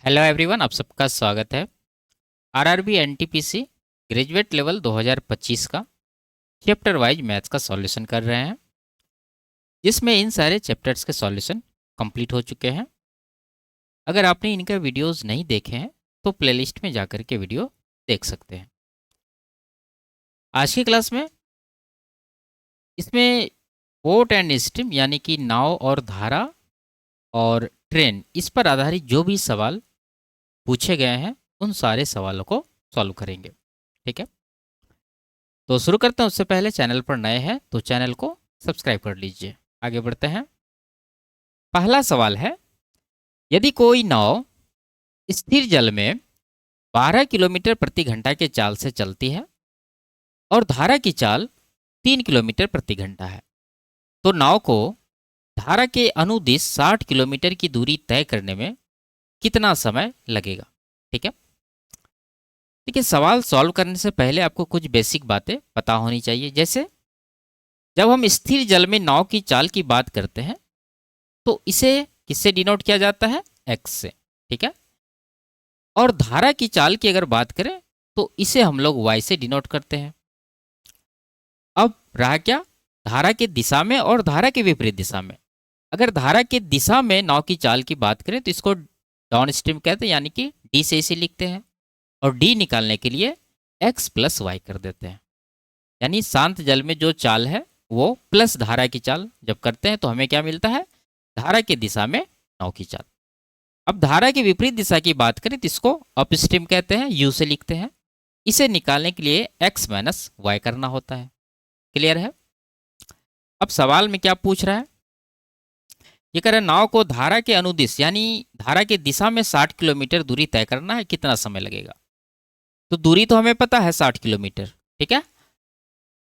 Hello everyone, आप सबका स्वागत है। आरआरबी एनटीपीसी ग्रेजुएट लेवल 2025 का चैप्टर वाइज मैथ्स का सॉल्यूशन कर रहे हैं, जिसमें इन सारे चैप्टर्स के सॉल्यूशन कंप्लीट हो चुके हैं। अगर आपने इनका वीडियोस नहीं देखे हैं तो प्लेलिस्ट में जाकर के वीडियो देख सकते हैं। आज की क्लास में इसमें बोट एंड स्ट्रीम यानी कि नाव और धारा और ट्रेन, इस पर आधारित जो भी सवाल पूछे गए हैं उन सारे सवालों को सॉल्व करेंगे। ठीक है, तो शुरू करते हैं। उससे पहले चैनल पर नए हैं तो चैनल को सब्सक्राइब कर लीजिए। आगे बढ़ते हैं। पहला सवाल है, यदि कोई नाव स्थिर जल में 12 किलोमीटर प्रति घंटा के चाल से चलती है और धारा की चाल 3 किलोमीटर प्रति घंटा है, तो नाव को धारा के अनुदिश 60 किलोमीटर की दूरी तय करने में कितना समय लगेगा। ठीक है, देखिए, सवाल सॉल्व करने से पहले आपको कुछ बेसिक बातें पता होनी चाहिए। जैसे जब हम स्थिर जल में नाव की चाल की बात करते हैं तो इसे किससे डिनोट किया जाता है? एक्स से। ठीक है, और धारा की चाल की अगर बात करें तो इसे हम लोग वाई से डिनोट करते हैं। अब रहा क्या? धारा की दिशा में और धारा के विपरीत दिशा में। अगर धारा की दिशा में नाव की चाल की बात करें तो इसको डाउन स्ट्रीम कहते हैं, यानी कि डी से इसे लिखते हैं, और डी निकालने के लिए एक्स प्लस वाई कर देते हैं। यानी शांत जल में जो चाल है वो प्लस धारा की चाल जब करते हैं तो हमें क्या मिलता है? धारा की दिशा में नाव की चाल। अब धारा की विपरीत दिशा की बात करें तो इसको अपस्ट्रीम कहते हैं, यू से लिखते हैं। इसे निकालने के लिए एक्स माइनस वाई करना होता है। क्लियर है? अब सवाल में क्या पूछ रहा है? ये कह रहा है नाव को धारा के अनुदिश यानी धारा की दिशा में 60 किलोमीटर दूरी तय करना है, कितना समय लगेगा? तो दूरी तो हमें पता है 60 किलोमीटर। ठीक है,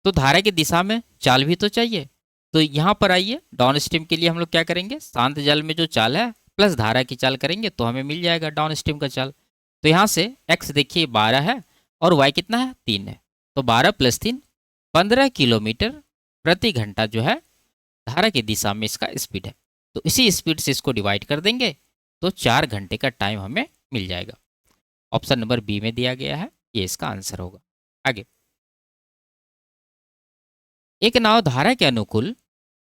तो धारा की दिशा में चाल भी तो चाहिए। तो यहाँ पर आइए, डाउन स्ट्रीम के लिए हम लोग क्या करेंगे? शांत जल में जो चाल है प्लस धारा की चाल करेंगे तो हमें मिल जाएगा डाउन स्ट्रीम का चाल। तो यहाँ से एक्स देखिए 12 है और वाई कितना है? 3 है। तो 12 प्लस 3 15 किलोमीटर प्रति घंटा जो है धारा की दिशा में इसका स्पीड है। तो इसी स्पीड से इसको डिवाइड कर देंगे तो 4 घंटे का टाइम हमें मिल जाएगा। ऑप्शन नंबर बी में दिया गया है, ये इसका आंसर होगा। आगे, एक नाव धारा के अनुकूल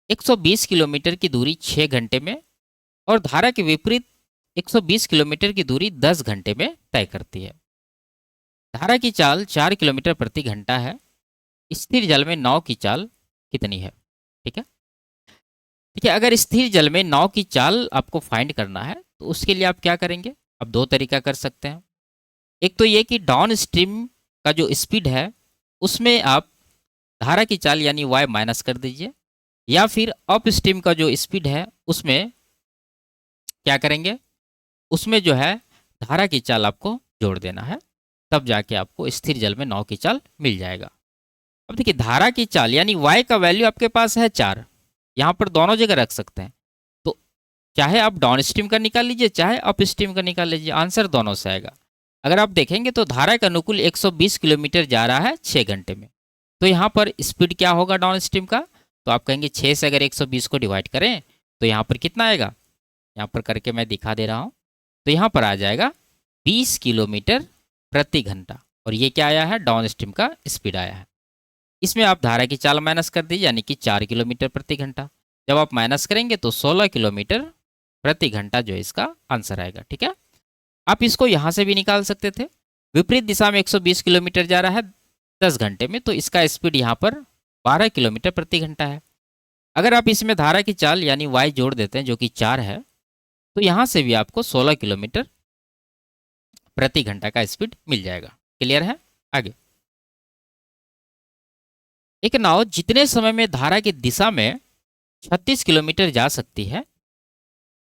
120 किलोमीटर की दूरी 6 घंटे में और धारा के विपरीत 120 किलोमीटर की दूरी 10 घंटे में तय करती है। धारा की चाल 4 किलोमीटर प्रति घंटा है। स्थिर जल में नाव की चाल कितनी है? ठीक है, देखिए, अगर स्थिर जल में नाव की चाल आपको फाइंड करना है तो उसके लिए आप क्या करेंगे? अब दो तरीका कर सकते हैं। एक तो ये कि डाउन स्ट्रीम का जो स्पीड है उसमें आप धारा की चाल यानी वाई माइनस कर दीजिए, या फिर अप स्ट्रीम का जो स्पीड है उसमें क्या करेंगे? उसमें जो है धारा की चाल आपको जोड़ देना है, तब जाके आपको स्थिर जल में नाव की चाल मिल जाएगा। अब देखिए, धारा की चाल यानी वाई का वैल्यू आपके पास है 4, यहाँ पर दोनों जगह रख सकते हैं। तो चाहे आप डाउन स्ट्रीम का निकाल लीजिए चाहे अप स्ट्रीम का निकाल लीजिए, आंसर दोनों से आएगा। अगर आप देखेंगे तो धारा के अनुकूल 120 किलोमीटर जा रहा है 6 घंटे में, तो यहाँ पर स्पीड क्या होगा डाउन स्ट्रीम का? तो आप कहेंगे 6 से अगर 120 को डिवाइड करें तो यहाँ पर कितना आएगा? यहाँ पर करके मैं दिखा दे रहा हूँ। तो यहाँ पर आ जाएगा 20 किलोमीटर प्रति घंटा, और ये क्या आया है? डाउन स्ट्रीम का स्पीड आया है। इसमें आप धारा की चाल माइनस कर दीजिए, यानी कि 4 किलोमीटर प्रति घंटा। जब आप माइनस करेंगे तो 16 किलोमीटर प्रति घंटा जो है इसका आंसर आएगा। ठीक है, आप इसको यहाँ से भी निकाल सकते थे। विपरीत दिशा में 120 किलोमीटर जा रहा है 10 घंटे में, तो इसका स्पीड यहाँ पर 12 किलोमीटर प्रति घंटा है। अगर आप इसमें धारा की चाल यानी वाई जोड़ देते हैं जो कि 4 है, तो यहाँ से भी आपको 16 किलोमीटर प्रति घंटा का स्पीड मिल जाएगा। क्लियर है? आगे, एक नाव जितने समय में धारा की दिशा में 36 किलोमीटर जा सकती है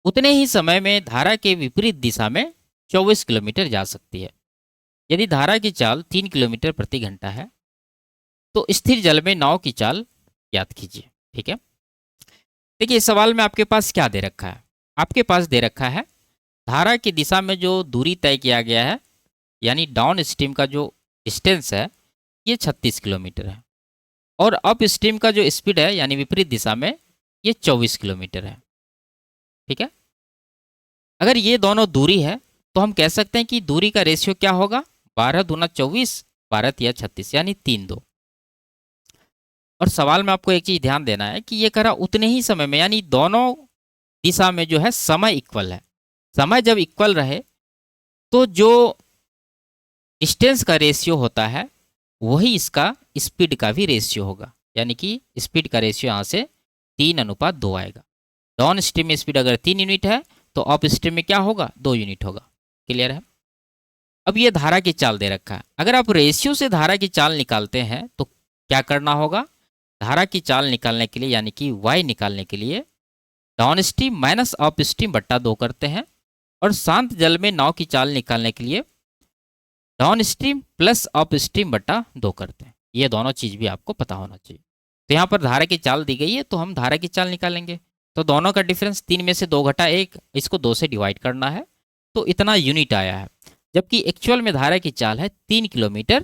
उतने ही समय में धारा के विपरीत दिशा में 24 किलोमीटर जा सकती है। यदि धारा की चाल 3 किलोमीटर प्रति घंटा है तो स्थिर जल में नाव की चाल ज्ञात कीजिए। ठीक है, देखिए, इस सवाल में आपके पास क्या दे रखा है? आपके पास दे रखा है धारा की दिशा में जो दूरी तय किया गया है यानी डाउन स्ट्रीम का जो डिस्टेंस है ये 36 किलोमीटर है, और अप स्ट्रीम का जो स्पीड है यानी विपरीत दिशा में ये 24 किलोमीटर है। ठीक है, अगर ये दोनों दूरी है तो हम कह सकते हैं कि दूरी का रेशियो क्या होगा, 12 दूना 24, 12 तिया 36, यानी 3-2। और सवाल में आपको एक चीज ध्यान देना है कि ये करा उतने ही समय में, यानी दोनों दिशा में जो है समय इक्वल है। समय जब इक्वल रहे तो जो डिस्टेंस का रेशियो होता है वही इसका स्पीड का भी रेशियो होगा, यानी कि स्पीड का रेशियो यहाँ से 3:2 आएगा। डाउन स्ट्रीम में स्पीड अगर 3 यूनिट है तो अप स्ट्रीम में क्या होगा, 2 यूनिट होगा। क्लियर है। अब ये धारा की चाल दे रखा है, अगर आप रेशियो से धारा की चाल निकालते हैं तो क्या करना होगा, धारा की चाल निकालने के लिए यानी कि y निकालने के लिए down stream minus up stream बट्टा 2 करते हैं, और शांत जल में नाव की चाल निकालने के लिए down stream plus up stream बट्टा 2 करते हैं। ये दोनों चीज भी आपको पता होना चाहिए। तो यहाँ पर धारा की चाल दी गई है तो हम धारा की चाल निकालेंगे। तो दोनों का डिफरेंस 3 में से 2 घटा 1, इसको 2 से डिवाइड करना है तो इतना यूनिट आया है, जबकि एक्चुअल में धारा की चाल है 3 किलोमीटर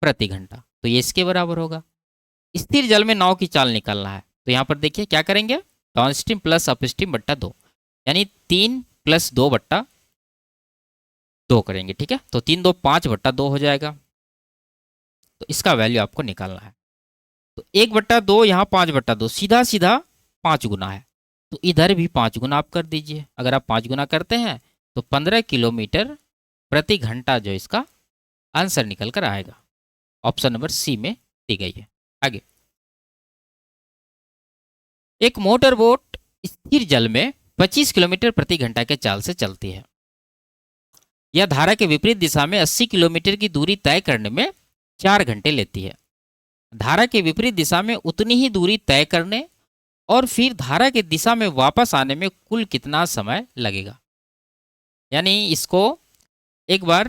प्रति घंटा, तो ये इसके बराबर होगा। स्थिर जल में नाव की चाल निकालना है तो यहाँ पर देखिए क्या करेंगे, down stream plus up stream बट्टा 2, यानी 3 + 2 बट्टा 2 करेंगे। ठीक है, तो 3 × 2 = 5 बट्टा 2 हो जाएगा। तो इसका वैल्यू आपको निकालना है। तो 1/2 यहाँ 5/2 सीधा सीधा 5 गुना है, तो इधर भी 5 गुना आप कर दीजिए। अगर आप 5 गुना करते हैं तो 15 किलोमीटर प्रति घंटा जो इसका आंसर निकल कर आएगा। ऑप्शन नंबर सी में दी गई है। आगे, एक मोटर बोट स्थिर जल में 25 किलोमीटर प्रति घंटा के चाल से चलती है। यह धारा के विपरीत दिशा में 80 किलोमीटर की दूरी तय करने में 4 घंटे लेती है। धारा के विपरीत दिशा में उतनी ही दूरी तय करने और फिर धारा की दिशा में वापस आने में कुल कितना समय लगेगा। यानी इसको एक बार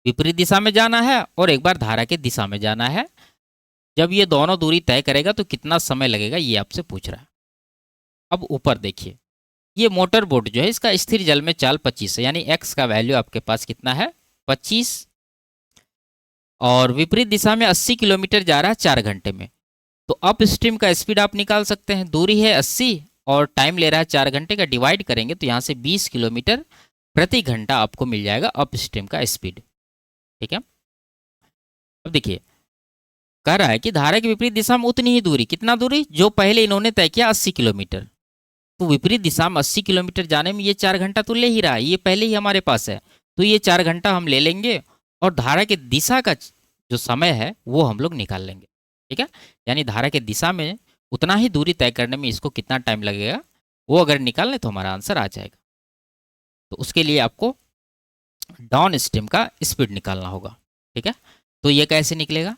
विपरीत दिशा में जाना है और एक बार धारा की दिशा में जाना है। जब ये दोनों दूरी तय करेगा तो कितना समय लगेगा, ये आपसे पूछ रहा है। अब ऊपर देखिए, ये मोटर बोट जो है इसका स्थिर जल में चाल 25 है, यानी x का वैल्यू आपके पास कितना है, 25, और विपरीत दिशा में 80 किलोमीटर जा रहा है 4 घंटे में। तो अप स्ट्रीम का स्पीड आप निकाल सकते हैं, दूरी है 80 और टाइम ले रहा है 4 घंटे का, डिवाइड करेंगे तो यहाँ से 20 किलोमीटर प्रति घंटा आपको मिल जाएगा अप स्ट्रीम का स्पीड। ठीक है, अब देखिए कह रहा है कि धारा की विपरीत दिशा में उतनी ही दूरी, कितना दूरी, जो पहले इन्होंने तय किया 80 किलोमीटर, तो विपरीत दिशा में 80 किलोमीटर जाने में ये 4 घंटा तो ले ही रहा है, ये पहले ही हमारे पास है, तो ये 4 घंटा हम ले लेंगे और धारा की दिशा का जो समय है वो हम लोग निकाल लेंगे। ठीक है, यानी धारा की दिशा में उतना ही दूरी तय करने में इसको कितना टाइम लगेगा वो अगर निकाल लें तो हमारा आंसर आ जाएगा। तो उसके लिए आपको डाउन स्ट्रीम का स्पीड निकालना होगा। ठीक है, तो ये कैसे निकलेगा,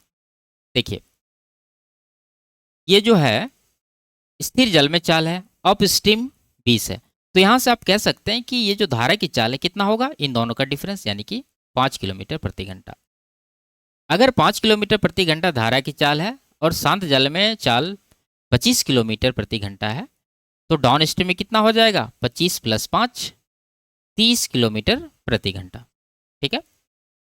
देखिए ये जो है स्थिर जल में चाल है, अप स्ट्रीम 20 है, तो यहाँ से आप कह सकते हैं कि ये जो धारा की चाल है कितना होगा, इन दोनों का डिफरेंस यानी कि 5 किलोमीटर प्रति घंटा। अगर 5 किलोमीटर प्रति घंटा धारा की चाल है और शांत जल में चाल 25 किलोमीटर प्रति घंटा है, तो डाउन स्ट्रीम में कितना हो जाएगा, 25 + 5 30 किलोमीटर प्रति घंटा। ठीक है,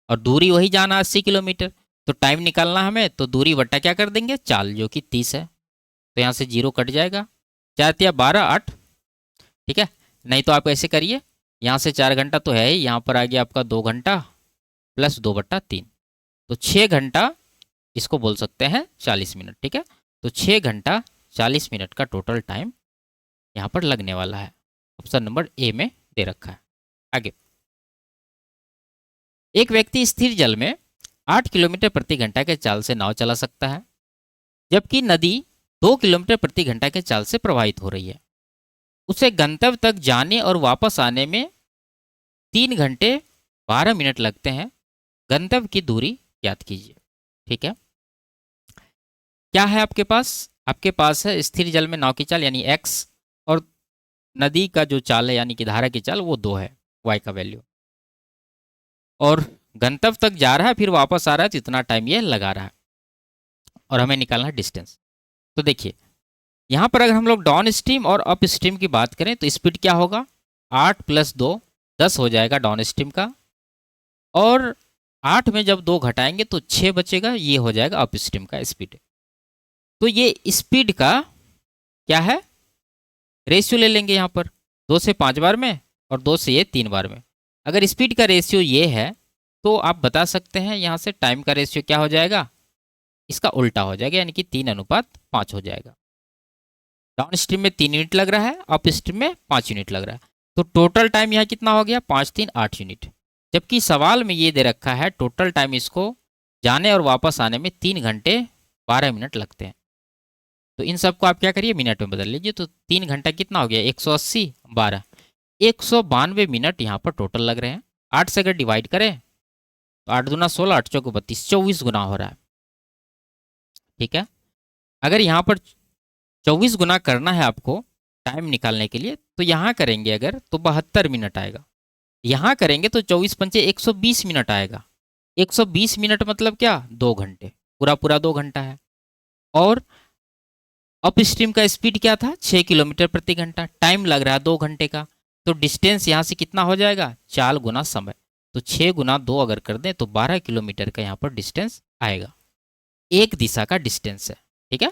और दूरी वही जाना 80 किलोमीटर, तो टाइम निकालना हमें, तो दूरी बट्टा क्या कर देंगे, चाल जो कि 30 है, तो यहाँ से 0 कट जाएगा, 4 × 12 = 8। ठीक है, नहीं तो आप ऐसे करिए, यहाँ से 4 घंटा तो है ही, यहाँ पर आ गया आपका 2 घंटा + 2/3, तो 6 घंटा इसको बोल सकते हैं 40 मिनट। ठीक है, तो 6 घंटा 40 मिनट का टोटल टाइम यहाँ पर लगने वाला है। ऑप्शन नंबर ए में दे रखा है। आगे, एक व्यक्ति स्थिर जल में 8 किलोमीटर प्रति घंटा के चाल से नाव चला सकता है, जबकि नदी 2 किलोमीटर प्रति घंटा के चाल से प्रवाहित हो रही है। उसे गंतव्य तक जाने और वापस आने में 3 घंटे 12 मिनट लगते हैं। गंतव्य की दूरी ज्ञात कीजिए। ठीक है, क्या है आपके पास, आपके पास है स्थिर जल में नाव की चाल यानी x, और नदी का जो चाल है यानी कि धारा की चाल वो 2 है, y का वैल्यू, और गंतव्य तक जा रहा है फिर वापस आ रहा है तो इतना टाइम ये लगा रहा है, और हमें निकालना है डिस्टेंस। तो देखिए यहाँ पर अगर हम लोग डाउन स्ट्रीम और अप स्ट्रीम की बात करें तो स्पीड क्या होगा, 8 + 2 10 हो जाएगा डाउन स्ट्रीम का, और 8 में जब 2 घटाएंगे तो 6 बचेगा, ये हो जाएगा अप स्ट्रीम का स्पीड। तो ये स्पीड का क्या है, रेशियो ले लेंगे यहाँ पर, 2 से 5 बार में और 2 से ये 3 बार में। अगर स्पीड का रेशियो ये है तो आप बता सकते हैं यहाँ से टाइम का रेशियो क्या हो जाएगा, इसका उल्टा हो जाएगा, यानी कि 3:5 हो जाएगा। डाउन स्ट्रीम में 3 यूनिट लग रहा है, अप स्ट्रीम में 5 यूनिट लग रहा है। तो टोटल टाइम यहाँ कितना हो गया, 5 3 8 यूनिट। जबकि सवाल में ये दे रखा है टोटल टाइम इसको जाने और वापस आने में 3 घंटे 12 मिनट लगते हैं। तो इन सबको आप क्या करिए, मिनट में बदल लीजिए। तो 3 घंटा कितना हो गया, 180 12 192 मिनट यहाँ पर टोटल लग रहे हैं। 8 से अगर डिवाइड करें तो 8 दूना 16, 8 चौको 32, 24 गुना हो रहा है। ठीक है, अगर यहाँ पर 24 गुना करना है आपको टाइम निकालने के लिए, तो यहाँ करेंगे अगर तो 72 मिनट आएगा। यहाँ करेंगे तो 24 पंचे 120 मिनट आएगा। 120 मिनट मतलब क्या, 2 घंटे, पूरा पूरा 2 घंटा है। और अप स्ट्रीम का स्पीड क्या था, 6 किलोमीटर प्रति घंटा, टाइम लग रहा है 2 घंटे का। तो डिस्टेंस यहाँ से कितना हो जाएगा, 4 गुना समय। तो 6 गुना 2 अगर कर दें तो 12 किलोमीटर का यहाँ पर डिस्टेंस आएगा, एक दिशा का डिस्टेंस है। ठीक है,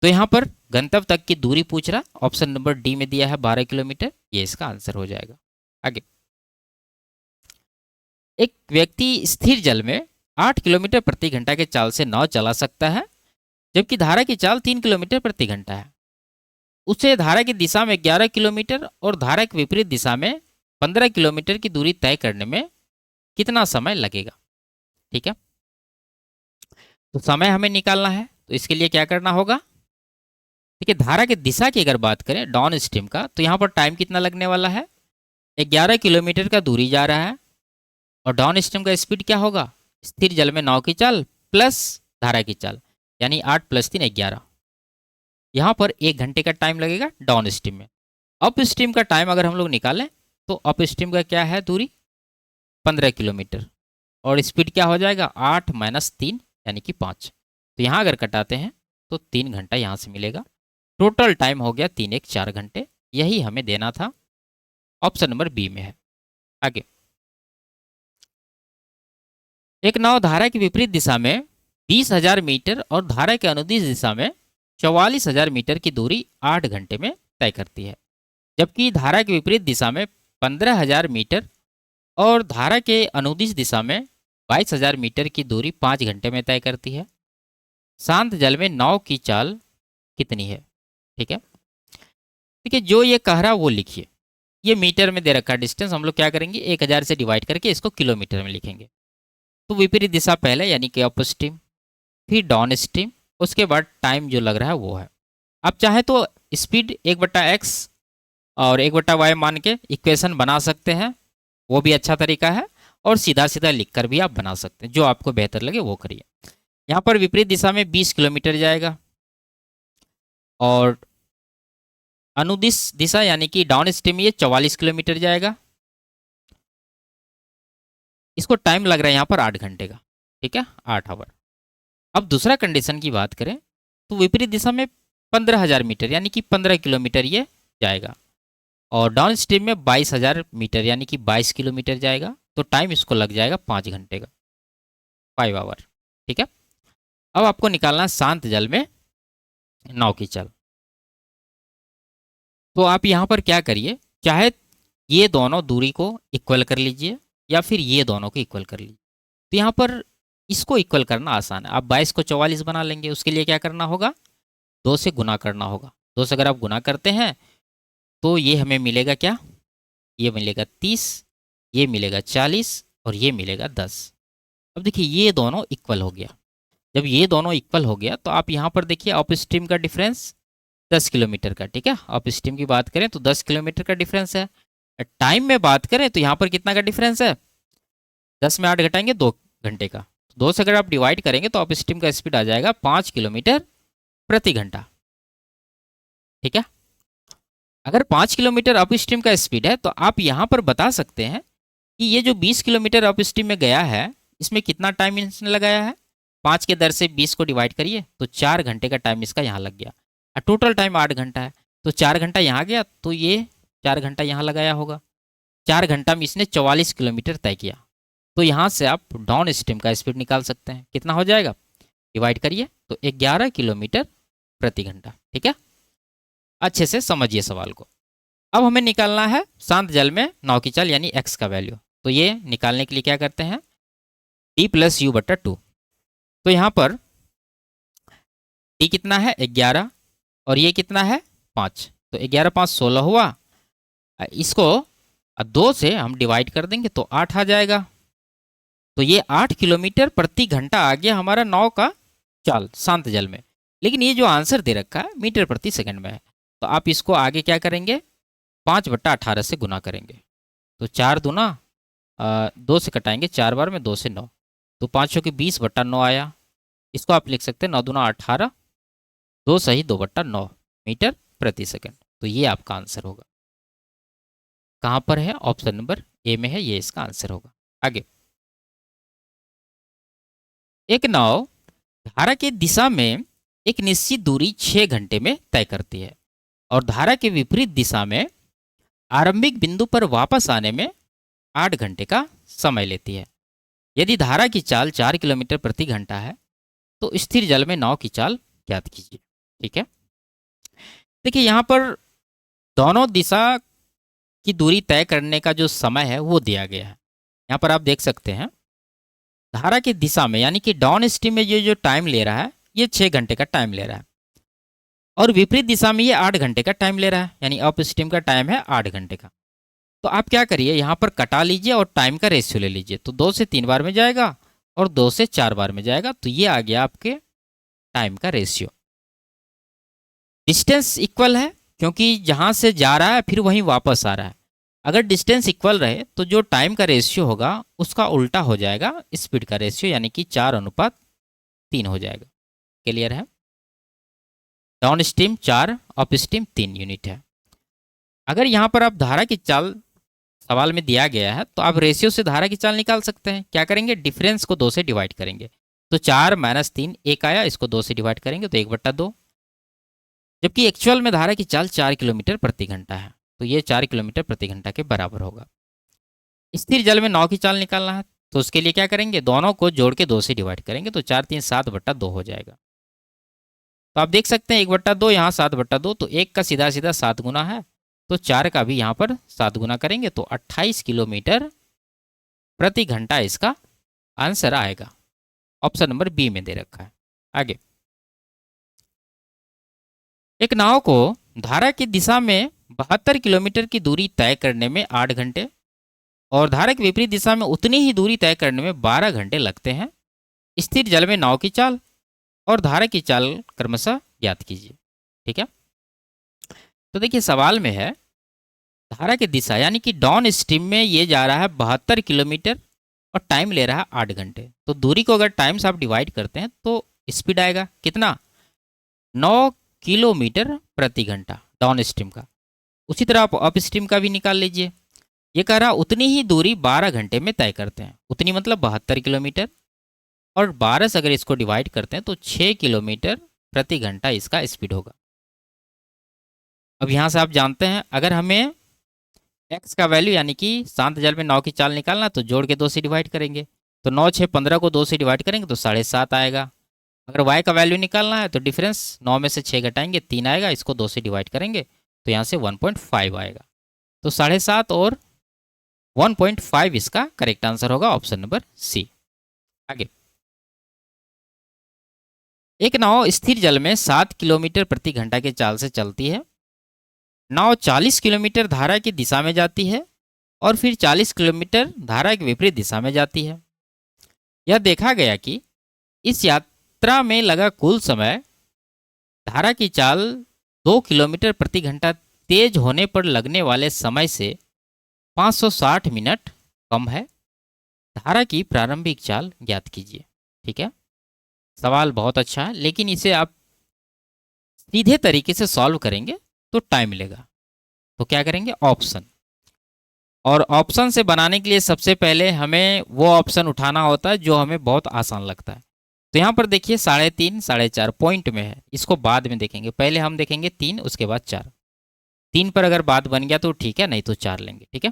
तो यहाँ पर गंतव्य तक की दूरी पूछ रहा, ऑप्शन नंबर डी में दिया है 12 किलोमीटर, ये इसका आंसर हो जाएगा। आगे, एक व्यक्ति स्थिर जल में 8 किलोमीटर प्रति घंटा के चाल से नाव चला सकता है, जबकि धारा की चाल 3 किलोमीटर प्रति घंटा है। उसे धारा की दिशा में 11 किलोमीटर और धारा की विपरीत दिशा में 15 किलोमीटर की दूरी तय करने में कितना समय लगेगा। ठीक है, तो समय हमें निकालना है, तो इसके लिए क्या करना होगा, देखिए धारा की दिशा की अगर बात करें डाउन स्ट्रीम का, तो यहाँ पर टाइम कितना लगने वाला है, 11 किलोमीटर का दूरी जा रहा है। और डाउन स्ट्रीम का स्पीड क्या होगा, स्थिर जल में नाव की चाल प्लस धारा की चाल, यानी 8 + 3 11। यहाँ पर 1 घंटे का टाइम लगेगा डाउन स्ट्रीम में। अप स्ट्रीम का टाइम अगर हम लोग निकालें तो अप स्ट्रीम का क्या है, दूरी 15 किलोमीटर, और स्पीड क्या हो जाएगा, 8 - 3 यानी कि 5। तो यहाँ अगर कटाते हैं तो 3 घंटा यहाँ से मिलेगा। टोटल टाइम हो गया 3 1 4 घंटे, यही हमें देना था, ऑप्शन नंबर बी में है। आगे, एक नाव धारा की विपरीत दिशा में 20,000 मीटर और धारा के अनुदिश दिशा में 44,000 मीटर की दूरी 8 घंटे में तय करती है, जबकि धारा की विपरीत दिशा में 15,000 मीटर और धारा के अनुदिश दिशा में 22,000 मीटर की दूरी 5 घंटे में तय करती है। शांत जल में नाव की चाल कितनी है। ठीक है, देखिए जो ये कह रहा वो लिखिए, ये मीटर में दे रखा डिस्टेंस, हम लोग क्या करेंगे 1000 से डिवाइड करके इसको किलोमीटर में लिखेंगे। तो विपरीत दिशा पहले यानी कि अप स्ट्रीम, फिर डाउन स्ट्रीम, उसके बाद टाइम जो लग रहा है वो है। आप चाहे तो स्पीड 1/x और 1/y मान के इक्वेशन बना सकते हैं, वो भी अच्छा तरीका है, और सीधा सीधा लिख कर भी आप बना सकते हैं, जो आपको बेहतर लगे वो करिए। यहाँ पर विपरीत दिशा में 20 किलोमीटर जाएगा, और अनुदिश दिशा यानी कि डाउन स्ट्रीम में ये 44 किलोमीटर जाएगा। इसको टाइम लग रहा है यहाँ पर 8 घंटे का। ठीक है, 8 आवर। अब दूसरा कंडीशन की बात करें तो विपरीत दिशा में 15,000 मीटर यानी कि 15 किलोमीटर ये जाएगा, और डाउन स्ट्रीम में 22,000 मीटर यानी कि 22 किलोमीटर जाएगा। तो टाइम इसको लग जाएगा 5 घंटे का, 5 आवर। ठीक है, अब आपको निकालना है शांत जल में नाव की चाल। तो आप यहाँ पर क्या करिए, चाहे ये दोनों दूरी को इक्वल कर लीजिए या फिर ये दोनों को इक्वल कर लीजिए। तो यहाँ पर इसको इक्वल करना आसान है, आप 22 को 44 बना लेंगे। उसके लिए क्या करना होगा, 2 से गुना करना होगा। 2 से अगर आप गुना करते हैं तो ये हमें मिलेगा क्या, ये मिलेगा 30, ये मिलेगा 40 और ये मिलेगा 10। अब देखिए ये दोनों इक्वल हो गया। जब ये दोनों इक्वल हो गया तो आप यहाँ पर देखिए अप स्ट्रीम का डिफरेंस 10 किलोमीटर का। ठीक है, अप स्ट्रीम की बात करें तो 10 किलोमीटर का डिफरेंस है। टाइम में बात करें तो यहाँ पर कितना का डिफरेंस है, 10 में 8 घटाएंगे 2 घंटे का। 2 से अगर आप डिवाइड करेंगे तो अप स्ट्रीम का स्पीड आ जाएगा 5 किलोमीटर प्रति घंटा। ठीक है, अगर 5 किलोमीटर अप स्ट्रीम का स्पीड है तो आप यहाँ पर बता सकते हैं कि ये जो 20 किलोमीटर अप स्ट्रीम में गया है इसमें कितना टाइम इसने लगाया है। 5 के दर से 20 को डिवाइड करिए तो 4 घंटे का टाइम इसका यहाँ लग गया, और टोटल टाइम 8 घंटा है। तो 4 घंटा यहाँ गया तो ये 4 घंटा यहाँ लगाया होगा। 4 घंटा में इसने 44 किलोमीटर तय किया। तो यहाँ से आप डाउन स्ट्रीम का स्पीड निकाल सकते हैं, कितना हो जाएगा, डिवाइड करिए तो 11 किलोमीटर प्रति घंटा। ठीक है, अच्छे से समझिए सवाल को। अब हमें निकालना है शांत जल में नाव की चाल यानी x का वैल्यू। तो ये निकालने के लिए क्या करते हैं, t प्लस यू बट्टा 2। तो यहाँ पर t कितना है 11 और ये कितना है 5, तो 11 5 16 हुआ। इसको 2 से हम डिवाइड कर देंगे तो 8 आ जाएगा। तो ये 8 किलोमीटर प्रति घंटा आ गया हमारा नाव का चाल शांत जल में। लेकिन ये जो आंसर दे रखा है मीटर प्रति सेकंड में है, तो आप इसको आगे क्या करेंगे 5/18 से गुना करेंगे। तो 4 दूना 2 से कटाएंगे 4 बार में 2 से 9, तो 5 की 20/9 आया। इसको आप लिख सकते हैं 9 दूना 18, 2 सही 2/9 मीटर प्रति सेकंड। तो ये आपका आंसर होगा। कहाँ पर है, ऑप्शन नंबर ए में है, ये इसका आंसर होगा। आगे, एक नाव धारा की दिशा में एक निश्चित दूरी 6 घंटे में तय करती है और धारा के विपरीत दिशा में आरंभिक बिंदु पर वापस आने में 8 घंटे का समय लेती है। यदि धारा की चाल 4 किलोमीटर प्रति घंटा है तो स्थिर जल में नाव की चाल ज्ञात कीजिए। ठीक है, देखिए यहाँ पर दोनों दिशा की दूरी तय करने का जो समय है वो दिया गया है। यहाँ पर आप देख सकते हैं धारा की दिशा में यानी कि डाउन स्ट्रीम में ये जो टाइम ले रहा है ये 6 घंटे का टाइम ले रहा है और विपरीत दिशा में ये 8 घंटे का टाइम ले रहा है, यानी अप स्ट्रीम का टाइम है 8 घंटे का। तो आप क्या करिए यहाँ पर कटा लीजिए और टाइम का रेशियो ले लीजिए। तो 2 से 3 बार में जाएगा और 2 से 4 बार में जाएगा, तो ये आ गया आपके टाइम का रेशियो। डिस्टेंस इक्वल है क्योंकि जहाँ से जा रहा है फिर वहीं वापस आ रहा है। अगर डिस्टेंस इक्वल रहे तो जो टाइम का रेशियो होगा उसका उल्टा हो जाएगा स्पीड का रेशियो, यानी कि 4:3 हो जाएगा। क्लियर है, down stream 4 up stream 3 unit है। अगर यहाँ पर आप धारा की चाल सवाल में दिया गया है तो आप रेशियो से धारा की चाल निकाल सकते हैं। क्या करेंगे, डिफरेंस को 2 से डिवाइड करेंगे। तो 4 - 3 1 आया, इसको 2 से डिवाइड करेंगे तो 1/2। जबकि एक्चुअल में धारा की चाल 4 किलोमीटर प्रति घंटा है, तो ये 4 किलोमीटर प्रति घंटा के बराबर होगा। स्थिर जल में नाव की चाल निकालना है तो उसके लिए क्या करेंगे, दोनों को जोड़ के 2 से डिवाइड करेंगे तो 4 3 7/2 हो जाएगा। तो आप देख सकते हैं 1/2 यहाँ 7/2, तो 1 का सीधा सीधा 7 गुना है, तो 4 का भी यहाँ पर 7 गुना करेंगे तो 28 किलोमीटर प्रति घंटा इसका आंसर आएगा। ऑप्शन नंबर बी में दे रखा है। आगे, एक नाव को धारा की दिशा में 72 किलोमीटर की दूरी तय करने में 8 घंटे और धारा की विपरीत दिशा में उतनी ही दूरी तय करने में 12 घंटे लगते हैं। स्थिर जल में नाव की चाल और धारा की चाल क्रमशः ज्ञात कीजिए। ठीक है, तो देखिए सवाल में है धारा की दिशा यानी कि डाउन स्ट्रीम में ये जा रहा है 72 किलोमीटर और टाइम ले रहा है 8 घंटे। तो दूरी को अगर टाइम से आप डिवाइड करते हैं तो स्पीड आएगा कितना, 9 किलोमीटर प्रति घंटा डाउन स्ट्रीम का। उसी तरह आप अप स्ट्रीम का भी निकाल लीजिए। ये कह रहा उतनी ही दूरी 12 घंटे में तय करते हैं, उतनी मतलब 72 किलोमीटर, और 12 से अगर इसको डिवाइड करते हैं तो 6 किलोमीटर प्रति घंटा इसका स्पीड होगा। अब यहाँ से आप जानते हैं अगर हमें x का वैल्यू यानी कि शांत जल में नाव की चाल निकालना तो जोड़ के 2 से डिवाइड करेंगे। तो 9 6 15 को 2 से डिवाइड करेंगे तो 7.5 आएगा। अगर y का वैल्यू निकालना है तो डिफरेंस 9 में से 6 घटाएंगे 3 आएगा, इसको 2 से डिवाइड करेंगे तो यहाँ से 1.5 आएगा। तो 7.5 और 1.5 इसका करेक्ट आंसर होगा, ऑप्शन नंबर सी। आगे, एक नाव स्थिर जल में 7 किलोमीटर प्रति घंटा के चाल से चलती है। नाव 40 किलोमीटर धारा की दिशा में जाती है और फिर 40 किलोमीटर धारा के विपरीत दिशा में जाती है। यह देखा गया कि इस यात्रा में लगा कुल समय धारा की चाल 2 किलोमीटर प्रति घंटा तेज होने पर लगने वाले समय से 560 मिनट कम है। धारा की प्रारंभिक चाल ज्ञात कीजिए। ठीक है, सवाल बहुत अच्छा है लेकिन इसे आप सीधे तरीके से सॉल्व करेंगे तो टाइम लेगा। तो क्या करेंगे, ऑप्शन, और ऑप्शन से बनाने के लिए सबसे पहले हमें वो ऑप्शन उठाना होता है जो हमें बहुत आसान लगता है। तो यहाँ पर देखिए 3.5 4.5 पॉइंट में है, इसको बाद में देखेंगे। पहले हम देखेंगे 3 उसके बाद 4। 3 पर अगर बात बन गया तो ठीक है, नहीं तो 4 लेंगे। ठीक है,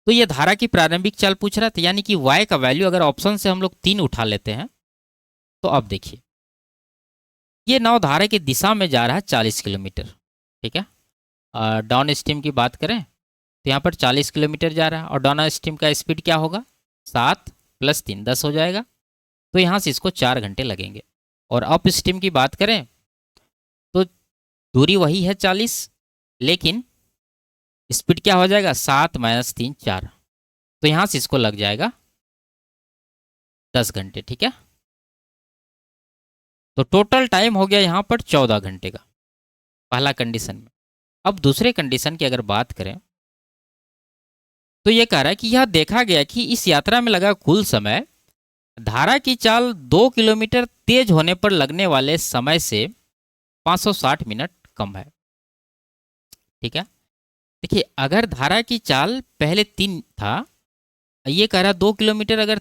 तो ये धारा की प्रारंभिक चाल पूछ रहा था, यानी कि y का वैल्यू अगर ऑप्शन से हम लोग 3 उठा लेते हैं तो अब देखिए ये नाव धारा की दिशा में जा रहा है 40 किलोमीटर। ठीक है, डाउन स्ट्रीम की बात करें तो यहाँ पर 40 किलोमीटर जा रहा है और डाउन स्ट्रीम का स्पीड क्या होगा, 7 + 3 10 हो जाएगा। तो यहाँ से इसको 4 घंटे लगेंगे। और अप स्ट्रीम की बात करें तो दूरी वही है 40, लेकिन स्पीड क्या हो जाएगा, 7 - 3 4। तो यहाँ से इसको लग जाएगा 10 घंटे। ठीक है, तो टोटल टाइम हो गया यहाँ पर 14 घंटे का, पहला कंडीशन में। अब दूसरे कंडीशन की अगर बात करें तो ये कह रहा है कि यह देखा गया कि इस यात्रा में लगा कुल समय धारा की चाल 2 किलोमीटर तेज होने पर लगने वाले समय से 560 मिनट कम है। ठीक है, देखिए अगर धारा की चाल पहले 3 था, ये कह रहा 2 किलोमीटर अगर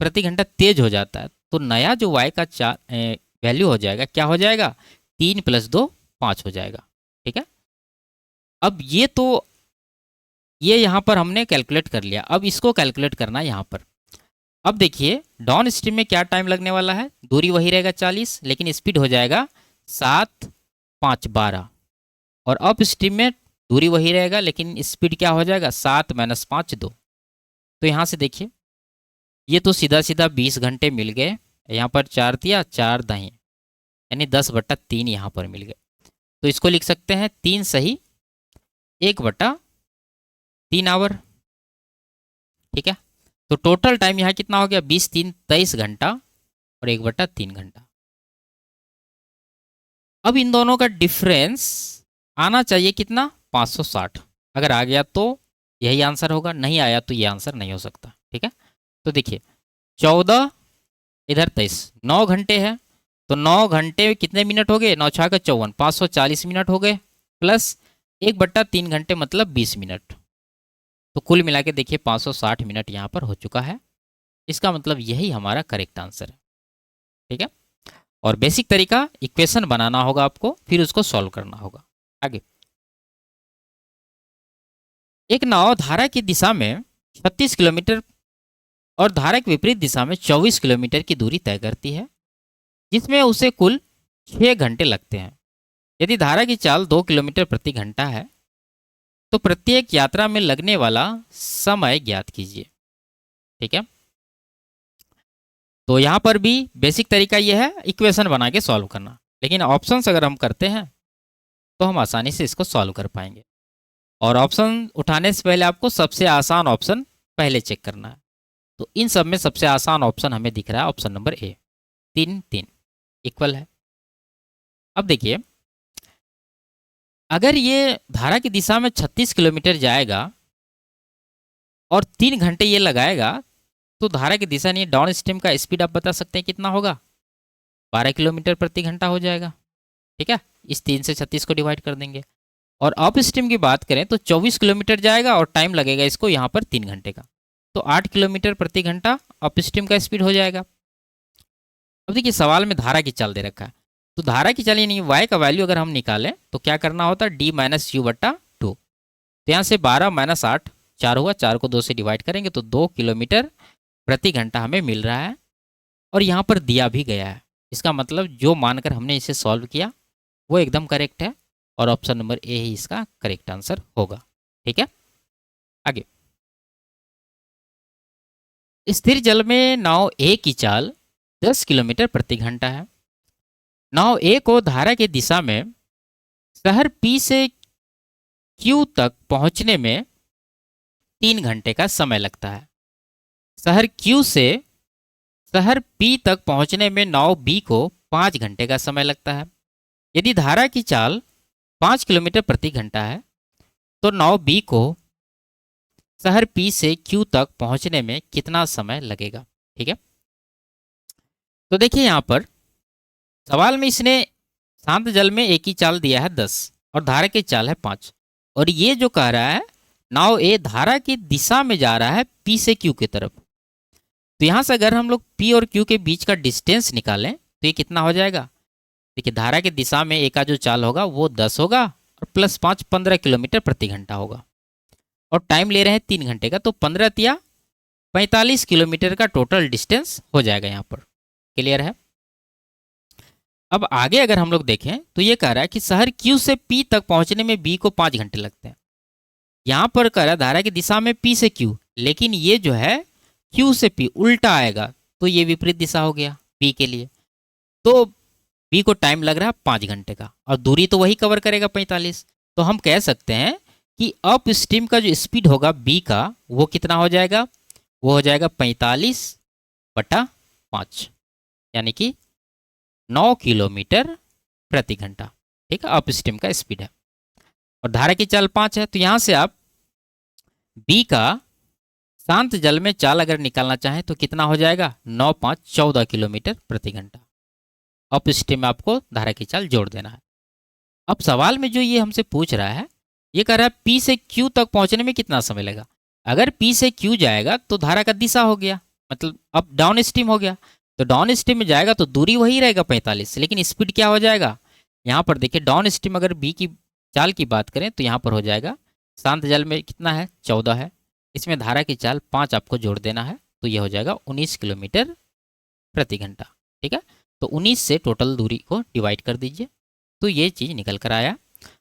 प्रति घंटा तेज हो जाता है तो नया जो y का वैल्यू हो जाएगा, क्या हो जाएगा, 3 + 2 5 हो जाएगा। ठीक है, अब ये यहाँ पर हमने कैलकुलेट कर लिया। अब इसको कैलकुलेट करना है यहाँ पर। अब देखिए डाउन स्ट्रीम में क्या टाइम लगने वाला है, दूरी वही रहेगा 40, लेकिन स्पीड हो जाएगा 7 5 12। और अप स्ट्रीम में दूरी वही रहेगा लेकिन स्पीड क्या हो जाएगा, 7 - 5 2। तो यहाँ से देखिए ये तो सीधा सीधा 20 घंटे मिल गए। यहाँ पर 4 दिया 4 दाएं, यानी 10/3 यहाँ पर मिल गए। तो इसको लिख सकते हैं 3 सही 1/3 आवर। ठीक है, तो टोटल टाइम यहाँ कितना हो गया, 20 3 23 घंटा और 1/3 घंटा। अब इन दोनों का डिफरेंस आना चाहिए कितना, 560। अगर आ गया तो यही आंसर होगा, नहीं आया तो ये आंसर नहीं हो सकता। ठीक है, तो देखिए 14 इधर 23, 9 घंटे है। तो 9 घंटे कितने मिनट हो गए, 9 × 6 = 54, 540 मिनट हो गए, प्लस 1/3 घंटे मतलब 20 मिनट। तो कुल मिला के देखिए 560 मिनट यहाँ पर हो चुका है। इसका मतलब यही हमारा करेक्ट आंसर है। ठीक है, और बेसिक तरीका इक्वेशन बनाना होगा आपको, फिर उसको सॉल्व करना होगा। आगे, एक नाव धारा की दिशा में 36 किलोमीटर और धारा की विपरीत दिशा में 24 किलोमीटर की दूरी तय करती है, जिसमें उसे कुल 6 घंटे लगते हैं। यदि धारा की चाल 2 किलोमीटर प्रति घंटा है तो प्रत्येक यात्रा में लगने वाला समय ज्ञात कीजिए। ठीक है, तो यहाँ पर भी बेसिक तरीका यह है इक्वेशन बना के सॉल्व करना, लेकिन ऑप्शंस अगर हम करते हैं तो हम आसानी से इसको सॉल्व कर पाएंगे। और ऑप्शन उठाने से पहले आपको सबसे आसान ऑप्शन पहले चेक करना है। तो इन सब में सबसे आसान ऑप्शन हमें दिख रहा है ऑप्शन नंबर ए, 3 3 इक्वल है। अब देखिए अगर ये धारा की दिशा में 36 किलोमीटर जाएगा और 3 घंटे ये लगाएगा तो धारा की दिशा नहीं, डाउन स्ट्रीम का स्पीड आप बता सकते हैं कितना होगा, 12 किलोमीटर प्रति घंटा हो जाएगा। ठीक है, इस 3 से 36 को डिवाइड कर देंगे। और अप स्ट्रीम की बात करें तो 24 किलोमीटर जाएगा और टाइम लगेगा इसको यहाँ पर 3 घंटे का, तो 8 किलोमीटर प्रति घंटा अप स्ट्रीम का स्पीड हो जाएगा। अब देखिए सवाल में धारा की चाल दे रखा है, तो धारा की चाल यानी y का वैल्यू अगर हम निकालें तो क्या करना होता है, d - u/2। तो यहाँ से 12 - 8 4 हुआ, 4 को 2 से डिवाइड करेंगे तो 2 किलोमीटर प्रति घंटा हमें मिल रहा है। और यहाँ पर दिया भी गया है, इसका मतलब जो मानकर हमने इसे सॉल्व किया वो एकदम करेक्ट है और ऑप्शन नंबर ए ही इसका करेक्ट आंसर होगा। ठीक है, आगे, स्थिर जल में नाव ए की चाल 10 किलोमीटर प्रति घंटा है। नाव ए को धारा की दिशा में शहर पी से क्यू तक पहुंचने में 3 घंटे का समय लगता है। शहर क्यू से शहर पी तक पहुंचने में नाव बी को 5 घंटे का समय लगता है। यदि धारा की चाल 5 किलोमीटर प्रति घंटा है तो नाव बी को शहर पी से क्यू तक पहुंचने में कितना समय लगेगा। ठीक है, तो देखिए यहाँ पर सवाल में इसने शांत जल में ए की चाल दिया है 10 और धारा की चाल है 5, और ये जो कह रहा है नाव ए धारा की दिशा में जा रहा है पी से क्यू की तरफ। तो यहाँ से अगर हम लोग पी और क्यू के बीच का डिस्टेंस निकालें तो ये कितना हो जाएगा, देखिए धारा की दिशा में ए का जो चाल होगा वो 10 होगा और प्लस 5 15 किलोमीटर प्रति घंटा होगा, और टाइम ले रहे हैं 3 घंटे का, तो 15 तिया 45 किलोमीटर का टोटल डिस्टेंस हो जाएगा यहाँ पर। क्लियर है। अब आगे अगर हम लोग देखें तो ये कह रहा है कि शहर क्यू से पी तक पहुंचने में बी को 5 घंटे लगते हैं। यहाँ पर कह रहा है धारा की दिशा में पी से क्यू, लेकिन ये जो है क्यू से पी उल्टा आएगा, तो ये विपरीत दिशा हो गया पी के लिए। तो बी को टाइम लग रहा है 5 घंटे का, और दूरी तो वही कवर करेगा 45। तो हम कह सकते हैं कि अप स्ट्रीम का जो स्पीड होगा बी का वो कितना हो जाएगा, वो हो जाएगा 45/5, यानी कि 9 किलोमीटर प्रति घंटा। ठीक है, अप स्ट्रीम का स्पीड है और धारा की चाल 5 है। तो यहाँ से आप बी का शांत जल में चाल अगर निकालना चाहें तो कितना हो जाएगा, 9 5 14 किलोमीटर प्रति घंटा। अप स्ट्रीम में आपको धारा की चाल जोड़ देना है। अब सवाल में जो ये हमसे पूछ रहा है, ये कह रहा है पी से क्यू तक पहुंचने में कितना समय लगेगा। अगर पी से क्यू जाएगा तो धारा का दिशा हो गया, मतलब अब डाउन स्ट्रीम हो गया। तो डाउन स्ट्रीम में जाएगा तो दूरी वही रहेगा 45, लेकिन स्पीड क्या हो जाएगा। यहाँ पर देखिए डाउन स्ट्रीम अगर बी की चाल की बात करें तो यहाँ पर हो जाएगा, शांत जल में कितना है 14 है, इसमें धारा की चाल 5 आपको जोड़ देना है, तो ये हो जाएगा 19 किलोमीटर प्रति घंटा। ठीक है, तो 19 से टोटल दूरी को डिवाइड कर दीजिए, तो ये चीज़ निकल कर आया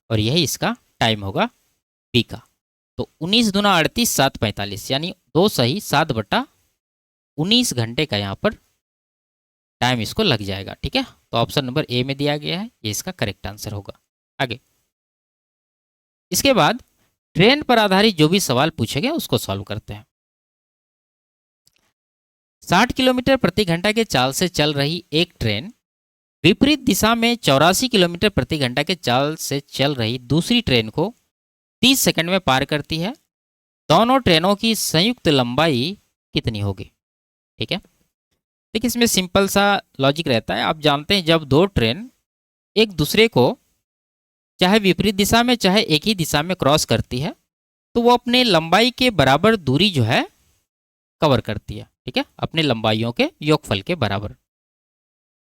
और यही इसका टाइम होगा बी का। तो 19 दूना 38 7 45, यानी 2 सही 7/19 घंटे का यहाँ पर टाइम इसको लग जाएगा। ठीक है, तो ऑप्शन नंबर ए में दिया गया है, ये इसका करेक्ट आंसर होगा। आगे इसके बाद ट्रेन पर आधारित जो भी सवाल पूछे गए उसको सॉल्व करते हैं। 60 किलोमीटर प्रति घंटा के चाल से चल रही एक ट्रेन विपरीत दिशा में 84 किलोमीटर प्रति घंटा के चाल से चल रही दूसरी ट्रेन को 30 सेकंड में पार करती है। दोनों ट्रेनों की संयुक्त लंबाई कितनी होगी। ठीक है, देखिए इसमें सिंपल सा लॉजिक रहता है। आप जानते हैं जब दो ट्रेन एक दूसरे को चाहे विपरीत दिशा में चाहे एक ही दिशा में क्रॉस करती है तो वो अपने लंबाई के बराबर दूरी जो है कवर करती है। ठीक है, अपने लंबाइयों के योगफल के बराबर।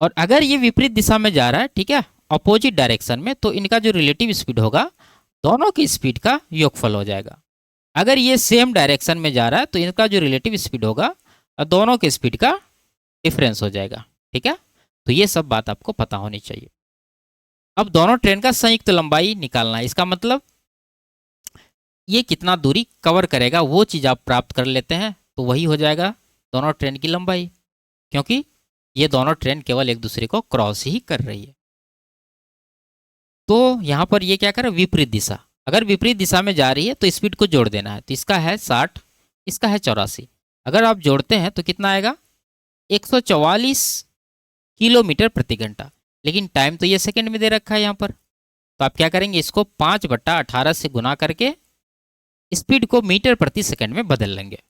और अगर ये विपरीत दिशा में जा रहा है, ठीक है, अपोजिट डायरेक्शन में, तो इनका जो रिलेटिव स्पीड होगा दोनों की स्पीड का योगफल हो जाएगा। अगर ये सेम डायरेक्शन में जा रहा है तो इनका जो रिलेटिव स्पीड होगा दोनों के स्पीड का डिफरेंस हो जाएगा। ठीक है, तो ये सब बात आपको पता होनी चाहिए। अब दोनों ट्रेन का संयुक्त लंबाई निकालना है, इसका मतलब ये कितना दूरी कवर करेगा वो चीज़ आप प्राप्त कर लेते हैं, तो वही हो जाएगा दोनों ट्रेन की लंबाई, क्योंकि ये दोनों ट्रेन केवल एक दूसरे को क्रॉस ही कर रही है। तो यहाँ पर ये क्या कर विपरीत दिशा, अगर विपरीत दिशा में जा रही है तो स्पीड को जोड़ देना है। तो इसका है 60, इसका है 84, अगर आप जोड़ते हैं तो कितना आएगा 144 किलोमीटर प्रति घंटा। लेकिन टाइम तो ये सेकंड में दे रखा है यहाँ पर, तो आप क्या करेंगे इसको 5/18 से गुना करके स्पीड को मीटर प्रति सेकंड में बदल लेंगे।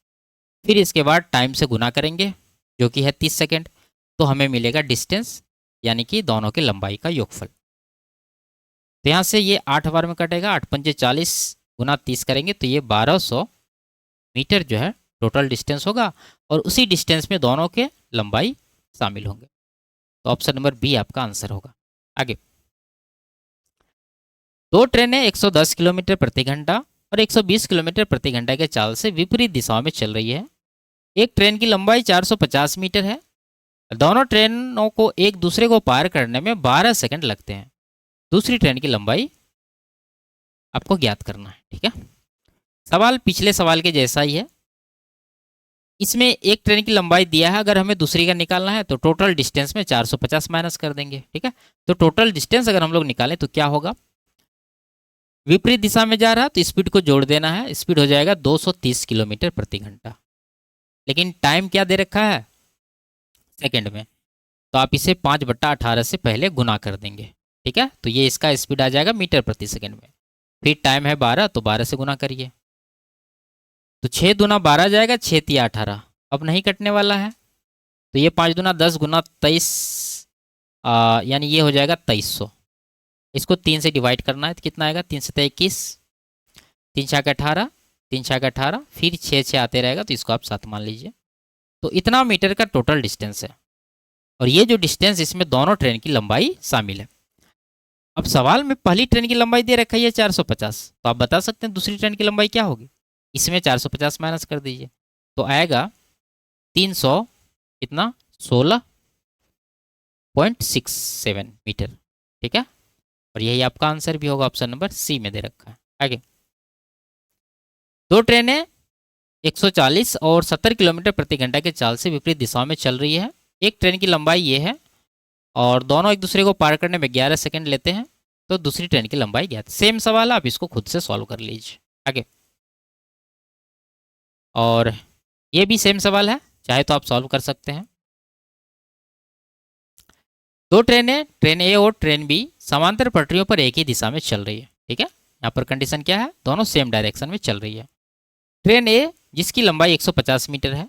फिर इसके बाद टाइम से गुना करेंगे जो कि है 30 सेकंड, तो हमें मिलेगा डिस्टेंस, यानी कि दोनों की लंबाई का योगफल। तो यहाँ से ये 8 बार में कटेगा, 8 पंजे 40 गुना 30 करेंगे तो ये 1200 मीटर जो है टोटल डिस्टेंस होगा, और उसी डिस्टेंस में दोनों के लंबाई शामिल होंगे। तो ऑप्शन नंबर बी आपका आंसर होगा। आगे दो ट्रेनें 110 किलोमीटर प्रति घंटा और 120 किलोमीटर प्रति घंटा के चाल से विपरीत दिशाओं में चल रही है। एक ट्रेन की लंबाई 450 मीटर है। दोनों ट्रेनों को एक दूसरे को पार करने में 12 सेकंड लगते हैं। दूसरी ट्रेन की लंबाई आपको ज्ञात करना है। ठीक है, सवाल पिछले सवाल के जैसा ही है। इसमें एक ट्रेन की लंबाई दिया है, अगर हमें दूसरी का निकालना है तो टोटल डिस्टेंस में 450 माइनस कर देंगे। ठीक है, तो टोटल डिस्टेंस अगर हम लोग निकालें तो क्या होगा, विपरीत दिशा में जा रहा है तो स्पीड को जोड़ देना है, स्पीड हो जाएगा 230 किलोमीटर प्रति घंटा। लेकिन टाइम क्या दे रखा है सेकंड में, तो आप इसे 5/18 से पहले गुना कर देंगे। ठीक है, तो ये इसका स्पीड आ जाएगा मीटर प्रति सेकंड में। फिर टाइम है 12, तो 12 से गुना करिए, तो 6 दूना 12 जाएगा, 6 तिया 18, अब नहीं कटने वाला है। तो ये 5 दूना 10 गुना 23, यानी ये हो जाएगा 2300। इसको 3 से डिवाइड करना है तो कितना आएगा, 3 से 21, 3 छः 18, 3 छः 18, फिर 6 आते रहेगा, तो इसको आप 7 मान लीजिए। तो इतना मीटर का टोटल डिस्टेंस है, और ये जो डिस्टेंस इसमें दोनों ट्रेन की लंबाई शामिल है। अब सवाल में पहली ट्रेन की लंबाई दे रखा है 450, तो आप बता सकते हैं दूसरी ट्रेन की लंबाई क्या होगी। इसमें 450 माइनस कर दीजिए, तो आएगा 300 कितना 16, 0.67 मीटर। ठीक है, और यही आपका आंसर भी होगा, ऑप्शन नंबर सी में दे रखा है। आगे, दो ट्रेनें 140 और 70 किलोमीटर प्रति घंटा के चाल से विपरीत दिशाओं में चल रही है। एक ट्रेन की लंबाई ये है और दोनों एक दूसरे को पार करने में 11 सेकंड लेते हैं, तो दूसरी ट्रेन की लंबाई ज्ञात। सेम सवाल है, आप इसको खुद से सॉल्व कर लीजिए। आगे, और ये भी सेम सवाल है, चाहे तो आप सॉल्व कर सकते हैं। दो ट्रेनें, ट्रेन ए और ट्रेन बी समांतर पटरियों पर एक ही दिशा में चल रही है। ठीक है, यहाँ पर कंडीशन क्या है, दोनों सेम डायरेक्शन में चल रही है। ट्रेन ए जिसकी लंबाई 150 मीटर है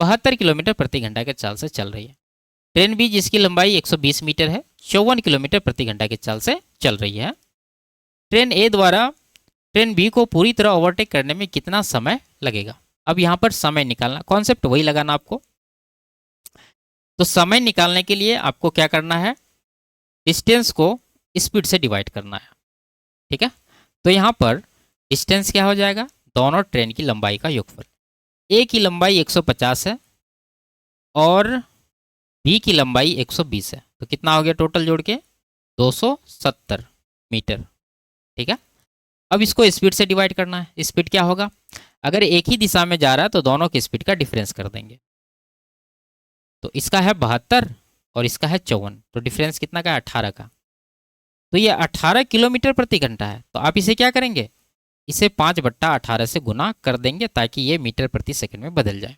72 किलोमीटर प्रति घंटा के चाल से चल रही है। ट्रेन बी जिसकी लंबाई 120 मीटर है 54 किलोमीटर प्रति घंटा के चाल से चल रही है। ट्रेन ए द्वारा ट्रेन बी को पूरी तरह ओवरटेक करने में कितना समय लगेगा। अब यहाँ पर समय निकालना, कॉन्सेप्ट वही लगाना आपको। तो समय निकालने के लिए आपको क्या करना है, डिस्टेंस को स्पीड से डिवाइड करना है। ठीक है, तो यहाँ पर डिस्टेंस क्या हो जाएगा, दोनों ट्रेन की लंबाई का योगफल। ए की लंबाई 150 है और बी की लंबाई 120 है, तो कितना हो गया टोटल जोड़ के 270 मीटर। ठीक है, अब इसको स्पीड से डिवाइड करना है। स्पीड क्या होगा, अगर एक ही दिशा में जा रहा है तो दोनों की स्पीड का डिफरेंस कर देंगे। तो इसका है 72 और इसका है 54, तो डिफरेंस कितना का है, 18 का। तो ये 18 किलोमीटर प्रति घंटा है, तो आप इसे क्या करेंगे, इसे 5/18 से गुना कर देंगे ताकि ये मीटर प्रति सेकंड में बदल जाए।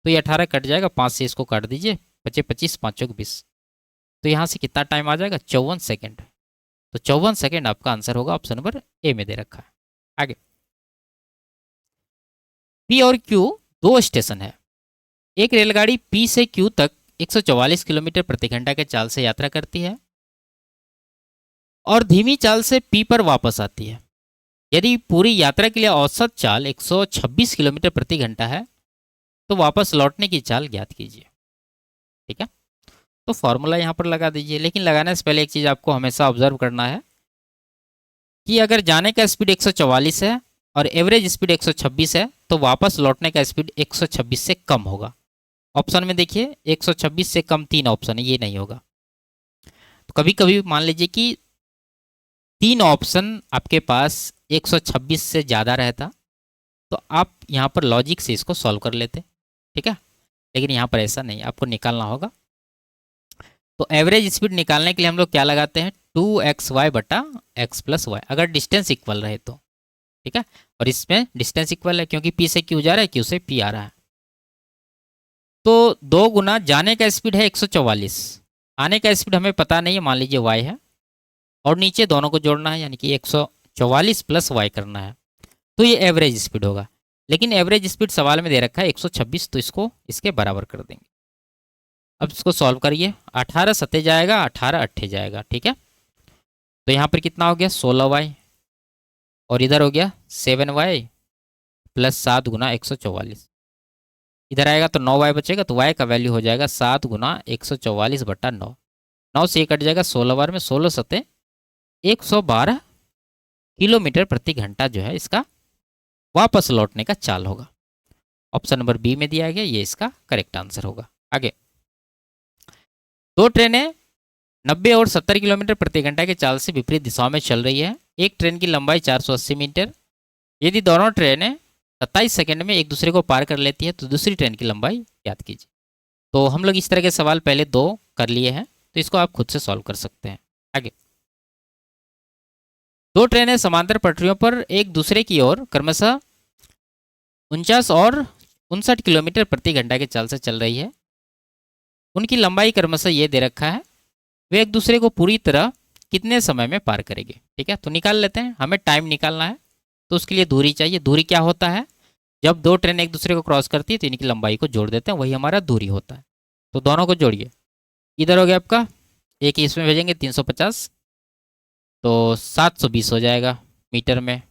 तो ये 18 कट जाएगा, 5 से इसको काट दीजिए, बचे 25, 5 × 20। तो यहाँ से कितना टाइम आ जाएगा, 54 सेकेंड। तो 54 सेकेंड आपका आंसर होगा, ऑप्शन नंबर ए में दे रखा है। आगे, पी और क्यू दो स्टेशन है। एक रेलगाड़ी पी से क्यू तक 144 किलोमीटर प्रति घंटा के चाल से यात्रा करती है और धीमी चाल से पी पर वापस आती है। यदि पूरी यात्रा के लिए औसत चाल 126 किलोमीटर प्रति घंटा है तो वापस लौटने की चाल ज्ञात कीजिए। ठीक है, तो फॉर्मूला यहाँ पर लगा दीजिए, लेकिन लगाने से पहले एक चीज़ आपको हमेशा ऑब्जर्व करना है कि अगर जाने का स्पीड 144 है और एवरेज स्पीड 126 है तो वापस लौटने का स्पीड 126 से कम होगा। ऑप्शन में देखिए 126 से कम 3 ऑप्शन है, ये नहीं होगा। तो कभी कभी मान लीजिए कि 3 ऑप्शन आपके पास 126 से ज़्यादा रहता तो आप यहाँ पर लॉजिक से इसको सॉल्व कर लेते। ठीक है, लेकिन यहाँ पर ऐसा नहीं, आपको निकालना होगा। तो एवरेज स्पीड निकालने के लिए हम लोग क्या लगाते हैं, 2xy/x + y, अगर डिस्टेंस इक्वल रहे तो। ठीक है, और इसमें डिस्टेंस इक्वल है क्योंकि पी से क्यू जा रहा है, क्यू से पी आ रहा है। तो 2 गुना जाने का स्पीड है 144, आने का स्पीड हमें पता नहीं है, मान लीजिए y है, और नीचे दोनों को जोड़ना है यानी कि 144 + y करना है, तो ये एवरेज स्पीड होगा। लेकिन एवरेज स्पीड सवाल में दे रखा है 126, तो इसको इसके बराबर कर देंगे। अब इसको सॉल्व करिए, 18 सते जाएगा, 18 अट्ठे जाएगा। ठीक है, तो यहाँ पर कितना हो गया 16y और इधर हो गया 7y + 7 × 144। इधर आएगा तो 9y बचेगा, तो y का वैल्यू हो जाएगा 7 × 144/9। 9 से ये कट जाएगा, 16 बार में 16 सते 112 किलोमीटर प्रति घंटा जो है इसका वापस लौटने का चाल होगा। ऑप्शन नंबर बी में दिया गया, ये इसका करेक्ट आंसर होगा। आगे, दो ट्रेनें 90 और 70 किलोमीटर प्रति घंटा के चाल से विपरीत दिशाओं में चल रही है। एक ट्रेन की लंबाई 480 मीटर। यदि दोनों ट्रेनें 27 सेकंड में एक दूसरे को पार कर लेती है तो दूसरी ट्रेन की लंबाई याद कीजिए। तो हम लोग इस तरह के सवाल पहले 2 कर लिए हैं, तो इसको आप खुद से सॉल्व कर सकते हैं। आगे, दो ट्रेनें समांतर पटरियों पर एक दूसरे की ओर क्रमशः 49 और 59 किलोमीटर प्रति घंटा के चाल से चल रही है। उनकी लंबाई क्रमशः ये दे रखा है, वे एक दूसरे को पूरी तरह कितने समय में पार करेंगे। ठीक है, तो निकाल लेते हैं, हमें टाइम निकालना है तो उसके लिए दूरी चाहिए। दूरी क्या होता है, जब दो ट्रेन एक दूसरे को क्रॉस करती है तो इनकी लंबाई को जोड़ देते हैं, वही हमारा दूरी होता है। तो दोनों को जोड़िए, इधर हो गया आपका, एक इसमें भेजेंगे 350, तो 720 हो जाएगा मीटर में।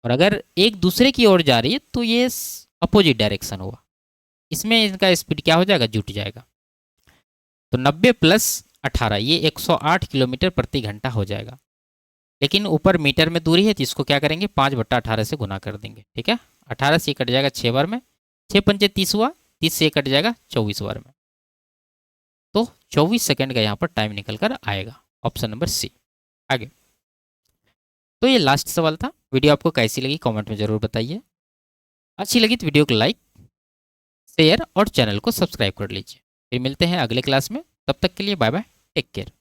और अगर एक दूसरे की ओर जा रही है तो ये अपोजिट डायरेक्शन हुआ, इसमें इनका स्पीड क्या हो जाएगा, जुट जाएगा। तो 90 + 18 ये 108 किलोमीटर प्रति घंटा हो जाएगा। लेकिन ऊपर मीटर में दूरी है तो इसको क्या करेंगे, 5/18 से गुना कर देंगे। ठीक है, 18 से कट जाएगा 6 बार में, 6 × 5 = 30 हुआ, 30 से कट जाएगा 24 बार में। तो 24 सेकंड का यहाँ पर टाइम निकल कर आएगा। Option number C. आगे, तो ये लास्ट सवाल था। वीडियो आपको कैसी लगी कमेंट में ज़रूर बताइए। अच्छी लगी तो वीडियो को लाइक, शेयर और चैनल को सब्सक्राइब कर लीजिए। फिर मिलते हैं अगले क्लास में, तब तक के लिए बाय बाय, टेक केयर।